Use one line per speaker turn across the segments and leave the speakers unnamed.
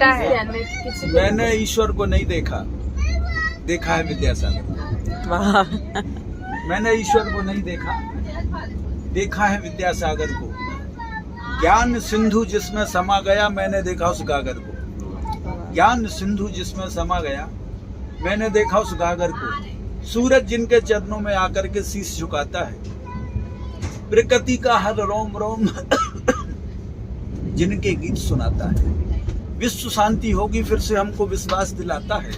छोटा है।
मैंने ईश्वर को नहीं देखा, देखा है विद्यासागर।
वाह।
मैंने ईश्वर को नहीं देखा, देखा है विद्यासागर को। ज्ञान सिंधु जिसमें समा गया, मैंने देखा उस गागर को। ज्ञान सिंधु जिसमें समा गया, मैंने देखा उस गागर को। सूरज जिनके चरणों में आकर के शीश झुकाता है, प्रकृति का हर रोम रोम जिनके गीत सुनाता है। विश्व शांति होगी फिर से हमको विश्वास दिलाता है।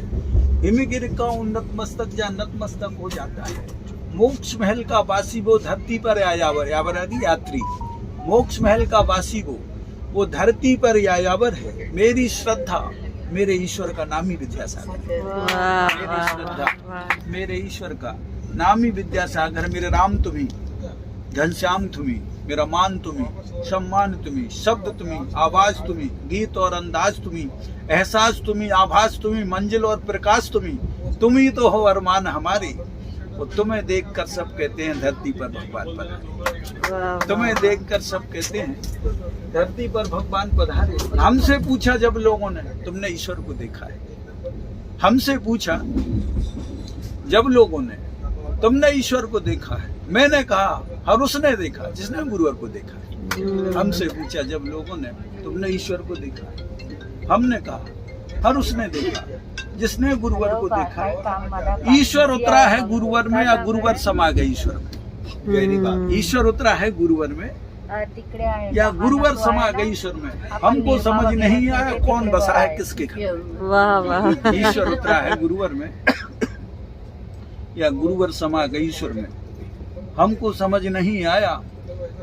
हिमगिर का उन्नत मस्तक या नतमस्तक हो जाता है। मोक्ष महल का वासी वो धरती पर यायावर, यात्री। मोक्ष महल का वासी वो धरती पर यायावर है। मेरी श्रद्धा मेरे ईश्वर का नाम ही विद्यासागर। मेरी श्रद्धा मेरे ईश्वर का नाम ही विद्यासागर। मेरे राम तुम्ही, घनश्याम तुम्ही, मेरा मान तुम्ही, सम्मान तुम्ही, शब्द तुम्ही, आवाज तुम्ही, गीत और अंदाज तुम्ही, एहसास तुम्ही, आभास तुम्ही, मंजिल और प्रकाश तुम्ही तो हो अरमान हमारे। और तुम्हें देखकर सब कहते हैं धरती पर भगवान पधारे। तुम्हें देखकर सब कहते हैं धरती पर भगवान पधारे। हमसे पूछा जब लोगों ने, तुमने ईश्वर को देखा है? हमसे पूछा जब लोगों ने, तुमने ईश्वर को देखा है? मैंने कहा हर उसने देखा जिसने गुरुवर को देखा है। हमसे पूछा जब लोगों ने, तुमने ईश्वर को देखा है? हमने कहा हर उसने देखा जिसने गुरुवर को देखा है। ईश्वर उतरा है गुरुवर में या गुरुवर समा गए ईश्वर में? ईश्वर उतरा है गुरुवर में या गुरुवर समा गए ईश्वर में? हमको समझ नहीं आया कौन बसा है किसके घर।
वाह वाह।
ईश्वर उतरा है गुरुवर में या गुरुवर समा गए ईश्वर में? हमको समझ नहीं आया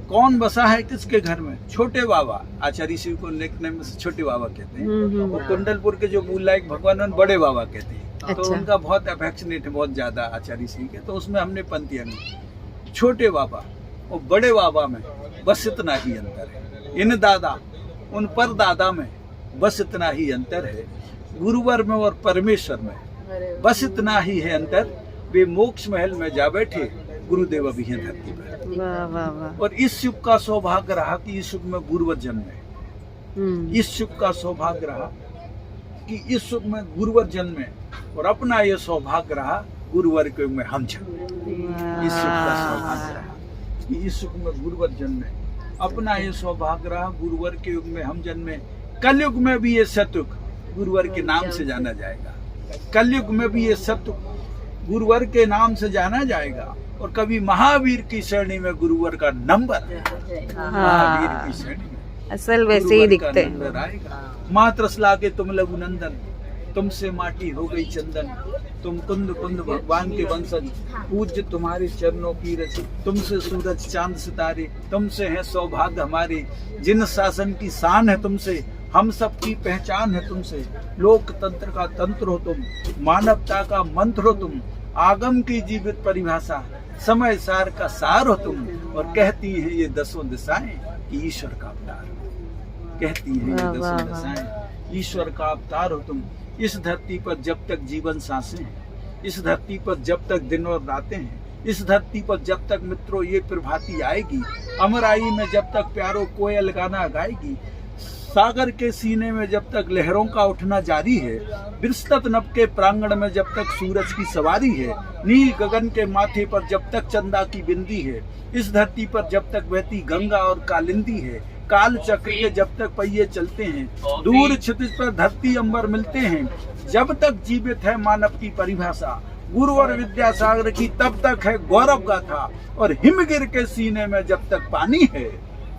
कौन बसा है किसके घर में। छोटे बाबा, आचार्य शिव को निकनेम में छोटे बाबा कहते हैं। वो कुंडलपुर के जो मूल लायक भगवान बड़े बाबा कहते हैं।
अच्छा।
तो उनका बहुत अफेक्शनेट है, बहुत ज्यादा आचार्य शिव के। तो उसमें हमने पंक्तियां ली। छोटे बाबा और बड़े बाबा में बस इतना ही अंतर है। इन दादा उन पर दादा में बस इतना ही अंतर है। गुरुवर में और परमेश्वर में बस इतना ही है अंतर। वे मोक्ष महल में जा बैठे, गुरुदेव अभी हैं धरती पर।
वाह वाह वाह।
और इस युग का सौभाग्य रहा कि इस युग में गुरुवर जन्मे। इस युग का सौभाग्य रहा कि इस युग में गुरुवर जन्मे। और अपना ये सौभाग्य रहा गुरुवर के युग में हम जन्मे। इस युग का सौभाग्य रहा कि इस युग में गुरुवर जन्मे। अपना ये सौभाग्य रहा गुरुवर के युग में हम जन्मे। कलयुग में भी ये सतयुग गुरुवर के नाम से जाना जाएगा। कलयुग में भी ये सतयुग गुरुवर के नाम से जाना जाएगा। और कभी महावीर की श्रेणी में गुरुवर का नंबर, महावीर की श्रेणी में
असल वैसे ही दिखते
हैं। मात्रसला के तुम लघुनंदन, तुमसे माटी हो गई चंदन। तुम कुंद कुंद भगवान के वंशज, पूज्य तुम्हारे चरणों की रचि। तुमसे सूरज चांद सितारे, तुमसे है सौभाग्य हमारे। जिन शासन की शान है तुमसे, हम सब की पहचान है तुमसे। लोकतंत्र का तंत्र हो तुम, मानवता का मंत्र हो तुम। आगम की जीवित परिभाषा, समय सार का सार हो तुम। और कहती हैं ये दसों दिशाएं कि ईश्वर का अवतार हो। कहती हैं ये दसों दिशाएं ईश्वर का अवतार हो तुम। इस धरती पर जब तक जीवन सांसें हैं, इस धरती पर जब तक दिन और रातें हैं, इस धरती पर जब तक मित्रों ये प्रभाती आएगी, अमराई में जब तक प्यारों कोयल गाना गाएगी, सागर के सीने में जब तक लहरों का उठना जारी है, विस्तृत नभ के प्रांगण में जब तक सूरज की सवारी है, नील गगन के माथे पर जब तक चंदा की बिंदी है, इस धरती पर जब तक बहती गंगा और कालिंदी है, काल चक्र के जब तक पहिए चलते हैं, दूर क्षितिज पर धरती अंबर मिलते हैं, जब तक जीवित है मानव की परिभाषा, गुरुवर विद्यासागर की तब तक है गौरव गाथा। और हिमगिर के सीने में जब तक पानी है,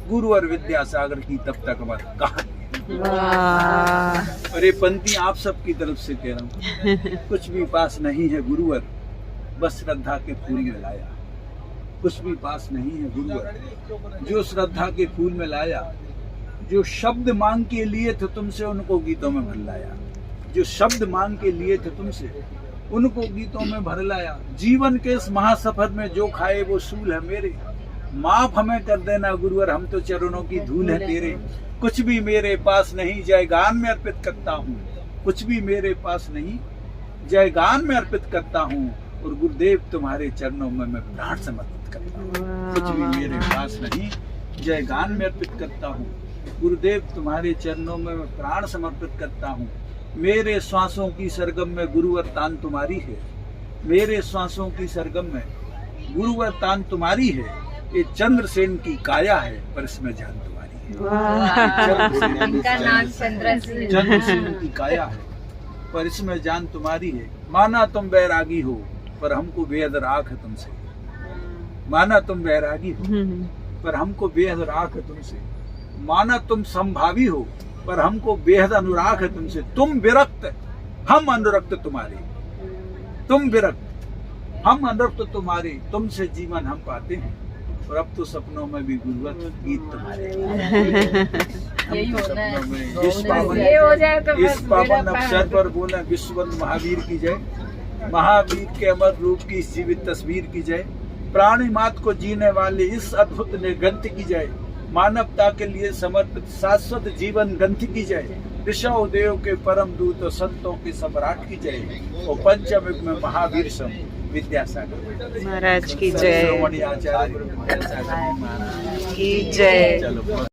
गुरुवर विद्यासागर की तब तक हमारी कहानी है। और ये पंक्ति आप सबकी तरफ से कह रहा हूँ। कुछ भी पास नहीं है गुरुवर, बस श्रद्धा के फूल में लाया। कुछ भी पास नहीं है गुरुवर, जो श्रद्धा के फूल में लाया। जो शब्द मांग के लिए थे तुमसे, उनको गीतों में भर लाया। जो शब्द मांग के लिए थे तुमसे, उनको गीतों में भर लाया। जीवन के इस महासफर में जो खाए वो सूल है मेरे। माफ हमें कर देना गुरुवर, हम तो चरणों की धूल है तेरे। कुछ भी मेरे पास नहीं, जय गान में अर्पित करता हूँ। कुछ भी मेरे पास नहीं, जय गान में अर्पित करता हूँ। और गुरुदेव तुम्हारे चरणों में मैं प्राण समर्पित करता हूँ। कुछ भी मेरे पास नहीं, जय गान में अर्पित करता हूँ। गुरुदेव तुम्हारे चरणों में मैं प्राण समर्पित करता हूँ। मेरे श्वासों की सरगम में गुरुवर तान तुम्हारी है, मेरे श्वासों की सरगम में गुरुवर तान तुम्हारी है। ये चंद्रसेन की काया है पर इसमें जान तुम्हारी है।
इनका नाम चंद्रसेन।
चंद्रसेन की काया है पर इसमें जान तुम्हारी है। माना तुम बैरागी हो पर हमको बेहद राख है तुमसे, माना तुम बैरागी हो पर हमको बेहद राख है तुमसे, माना तुम संभावी हो पर हमको बेहद अनुराग है तुमसे। तुम विरक्त हम अनुरक्त तुम्हारे, तुम विरक्त हम अनुरक्त तुम्हारे, तुमसे जीवन हम पाते हैं। और अब तो सपनों में भी गुरुवर गीत तुम्हारे।
यही होना है।
सपनों में
ये हो जाए तो
इस
बस
पावन
मेरा
अवसर पर बोले विश्ववंद महावीर की जय, महावीर के अमर रूप की इस जीवित तस्वीर की जय, प्राणी मात को जीने वाले इस अद्भुत निर्ग्रंथ की जय, मानवता के लिए समर्पित शाश्वत जीवन ग्रंथ की जय, ऋषभ देव के परम दूत और संतों के सम्राट की जय, और पंचम युग में महावीर सम विद्यासागर
महाराज की जय
श्रोमणी आचार्य गुरु विद्यासागर जी महाराज
की जय।
चलो।